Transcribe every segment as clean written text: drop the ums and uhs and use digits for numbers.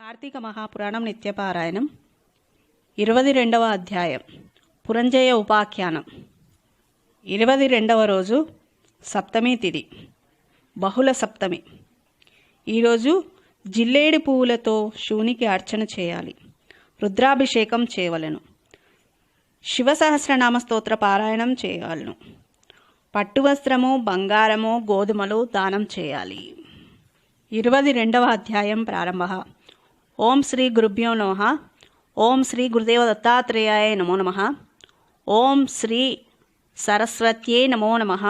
కార్తీక మహాపురాణం నిత్యపారాయణం 22వ అధ్యాయం పురంజయ ఉపాఖ్యానం 22వ రోజు సప్తమి తిథి బహుళ సప్తమి. ఈరోజు జిల్లేడి పువ్వులతో శివునికి అర్చన చేయాలి. రుద్రాభిషేకం చేయవలెను. శివ సహస్రనామ స్తోత్ర పారాయణం చేయవలెను. పట్టు వస్త్రము, బంగారము, గోధుమలు దానం చేయాలి. 22వ అధ్యాయం ప్రారంభ. ఓం శ్రీ గురుభ్యో నమః. ఓం శ్రీ గురుదేవ దత్తాత్రేయాయ నమో నమః. ఓం శ్రీ సరస్వత్యై నమో నమః.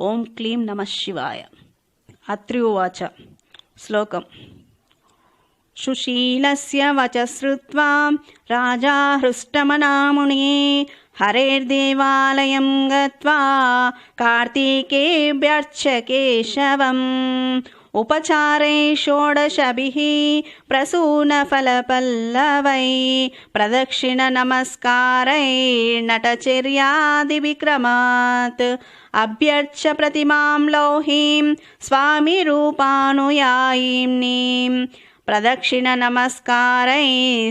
ఓం క్లీం నమః శివాయ. అత్రి ఉవాచ. శ్లోకం. సుశీలస్య వచ శ్రుత్వా రాజా హృష్టమనాముని హరేర్దేవాలయం గత్వా కార్తీకేభ్యర్చ కేశవం ఉపచారై షోడశభిః ప్రసూనఫలపల్లవై ప్రదక్షిణ నమస్కారై నటచర్యాదివిక్రమాత్ అభ్యర్చ ప్రతిమాం లౌహీం స్వామి రూపానుయాయినీం ప్రదక్షిణ నమస్కారై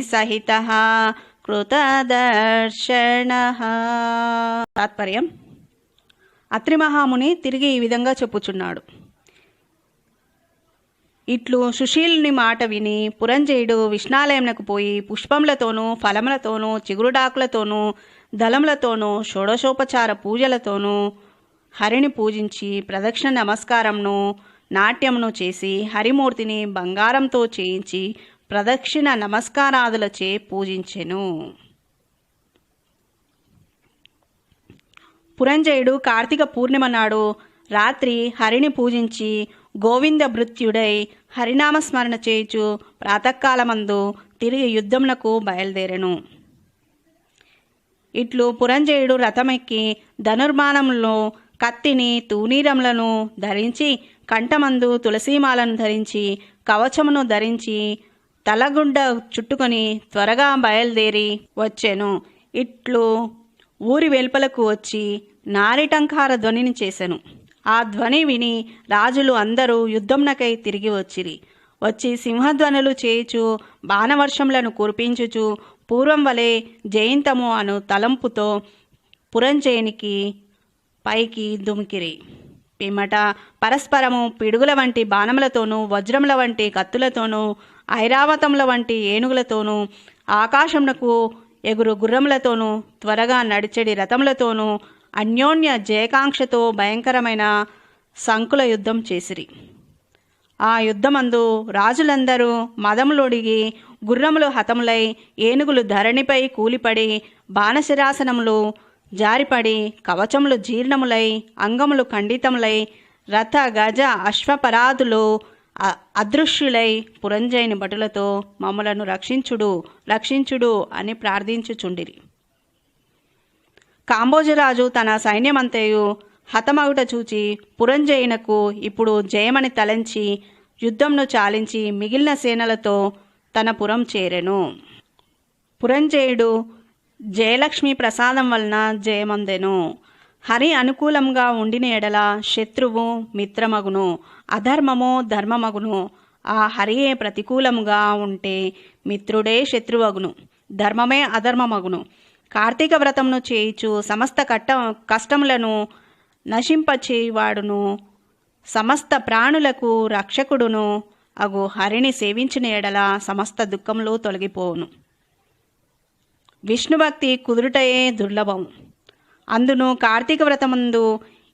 సహితః కృతదర్శనః. తాత్పర్యం. అత్రి మహాముని తిరిగి ఈ విధంగా చెప్పుచున్నాడు. ఇట్లు సుశీలుని మాట విని పురంజయుడు విష్ణాలయంకు పోయి పుష్పములతోనూ ఫలములతోనూ చిగురుడాకులతోనూ దళములతోనూ షోడశోపచార పూజలతోనూ హరిని పూజించి ప్రదక్షిణ నమస్కారంను నాట్యమును చేసి హరిమూర్తిని బంగారంతో చేయించి ప్రదక్షిణ నమస్కారాదులచే పూజించెను. పురంజయుడు కార్తీక పూర్ణిమ నాడు రాత్రి హరిని పూజించి గోవింద భృత్యుడై హరినామస్మరణ చేయుచు ప్రాతకాలమందు తిరిగి యుద్ధమునకు బయలుదేరెను. ఇట్లు పురంజయుడు రథమెక్కి ధనుర్బాణములను కత్తిని తూనీరములను ధరించి కంఠమందు తులసీమాలను ధరించి కవచమును ధరించి తలగుండ చుట్టుకొని త్వరగా బయలుదేరి వచ్చెను. ఇట్లు ఊరి వెలుపలకు వచ్చి నారిటంకార ధ్వనిని చేసెను. ఆ ధ్వని విని రాజులు అందరూ యుద్ధంనకై తిరిగి వచ్చి సింహధ్వనులు చేయుచు బాణవర్షములను కురిపించుచు పూర్వం వలె జయంతము అను తలంపుతో పురంజయునికి పైకి దుమికిరి. పిమ్మట పరస్పరము పిడుగుల వంటి బాణములతోనూ వజ్రముల వంటి కత్తులతోనూ ఐరావతముల వంటి ఏనుగులతోనూ ఆకాశమునకు ఎగురు గుర్రములతోనూ త్వరగా నడిచెడి రథములతోనూ అన్యోన్య జయకాంక్షతో భయంకరమైన సంకుల యుద్ధం చేసిరి. ఆ యుద్ధమందు రాజులందరూ మదములొడిగి గుర్రములు హతములై ఏనుగులు ధరణిపై కూలిపడి బాణశిరాసనములు జారిపడి కవచములు జీర్ణములై అంగములు ఖండితములై రథ గజ అశ్వపరాదులు అదృశ్యులై పురంజయుని భటులతో మమ్మలను రక్షించుడు అని ప్రార్థించుచుండిరి. కాంబోజరాజు తన సైన్యమంతయు హతమగుట చూచి పురంజయునకు ఇప్పుడు జయమని తలంచి యుద్ధంను చాలించి మిగిలిన సేనలతో తన పురం చేరెను. పురంజయుడు జయలక్ష్మి ప్రసాదం వలన జయమందెను. హరి అనుకూలంగా ఉండిన ఎడల శత్రువు మిత్రమగును, అధర్మము ధర్మమగును. ఆ హరియే ప్రతికూలముగా ఉంటే మిత్రుడే శత్రువగును, ధర్మమే అధర్మమగును. కార్తీక వ్రతమును చేయుచు సమస్త కష్టములను నశింపచేయువాడును, సమస్త ప్రాణులకు రక్షకుడును అగు హరిని సేవించిన ఎడల సమస్త దుఃఖములు తొలగిపోవును. విష్ణుభక్తి కుదురుటయే దుర్లభము. అందును కార్తీక వ్రతమందు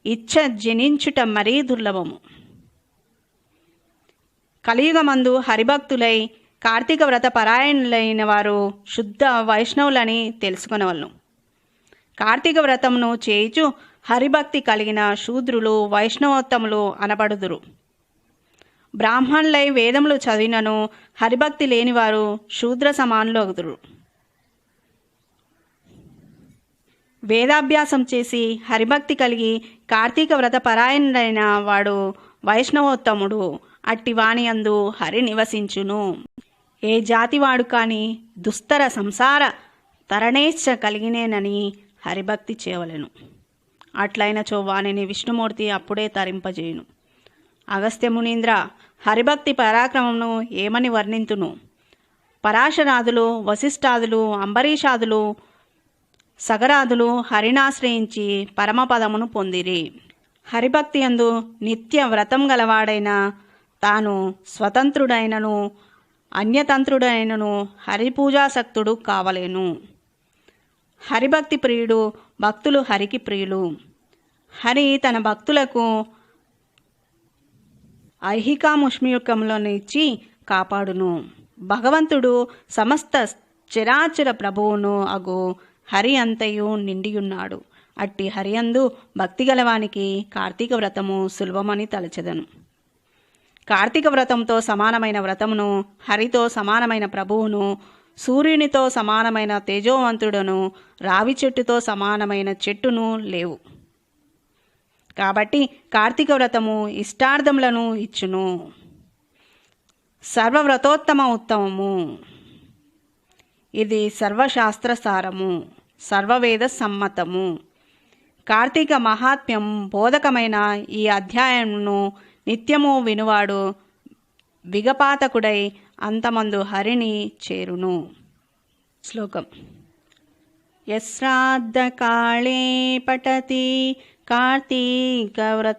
ఇచ్ఛ జనించుట మరీ దుర్లభము. కలియుగమందు హరిభక్తులై కార్తీక వ్రత పరాయణులైన వారు శుద్ధ వైష్ణవులని తెలుసుకొనవలను. కార్తీక వ్రతమును చేయుచు హరిభక్తి కలిగిన శూద్రులు వైష్ణవోత్తములు అనబడుదురు. బ్రాహ్మణులై వేదములు చదివినను హరిభక్తి లేనివారు శూద్ర సమానులు అగుదురు. వేదాభ్యాసం చేసి హరిభక్తి కలిగి కార్తీక వ్రత పరాయణుడైన వాడు వైష్ణవోత్తముడు. అట్టి వాని యందు హరి నివసించును. ఏ జాతివాడు కాని దుస్తర సంసార తరణేచ్ఛ కలిగినేనని హరిభక్తి చేయవలెను. అట్లైనచో వానిని విష్ణుమూర్తి అప్పుడే తరింపజేయును. అగస్త్య మునీంద్ర, హరిభక్తి పరాక్రమమును ఏమని వర్ణింతును? పరాశరాదులు, వశిష్ఠాదులు, అంబరీషాదులు, సగరాదులు హరినాశ్రయించి పరమపదమును పొందిరి. హరిభక్తి యందు నిత్య వ్రతం గలవాడైన తాను స్వతంత్రుడైనను అన్యతంత్రుడైనను హరిపూజాసక్తుడు కావలేను. హరిభక్తి ప్రియుడు, భక్తులు హరికి ప్రియులు. హరి తన భక్తులకు ఐహికాముష్మియుకములనిచ్చి కాపాడును. భగవంతుడు సమస్త చరాచర ప్రభువును అగు హరి అంతయు నిండియున్నాడు. అట్టి హరియందు భక్తి గలవానికి కార్తీక వ్రతము సులభమని తలచెదను. కార్తీక వ్రతంతో సమానమైన వ్రతమును, హరితో సమానమైన ప్రభువును, సూర్యునితో సమానమైన తేజోవంతుడును, రావి చెట్టుతో సమానమైన చెట్టును లేవు. కాబట్టి కార్తీక వ్రతము ఇష్టార్థములను ఇచ్చును. సర్వవ్రతోత్తమ ఉత్తమము. ఇది సర్వశాస్త్రసారము, సర్వవేద సమ్మతము. కార్తీక మహాత్మ్యం బోధకమైన ఈ అధ్యాయమును నిత్యము వినువాడు విగపాతకుడై అంతమందు హరిని చేరును. శ్లోకం. యశ్రాద్ధకాళే పఠతి కార్తీకవ్రతవైభవం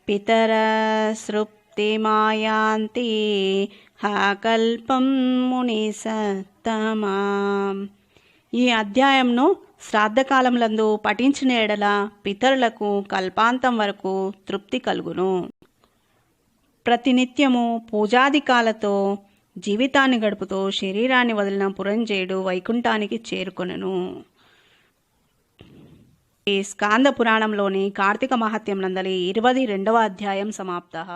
పితరసృప్తిమాయాంతి కల్పం మునిసత్తమా. ఈ అధ్యాయంను శ్రాద్ధకాలములందు పఠించిన ఎడల పితరులకు కల్పాంతం వరకు తృప్తి కలుగును. ప్రతినిత్యము పూజాధికాలతో జీవితాన్ని గడుపుతూ శరీరాన్ని వదిలిన పురంజయుడు వైకుంఠానికి చేరుకొనెను. ఈ స్కాంద పురాణంలోని కార్తీక మహాత్మ్యం నందలి 22వ అధ్యాయం సమాప్తః.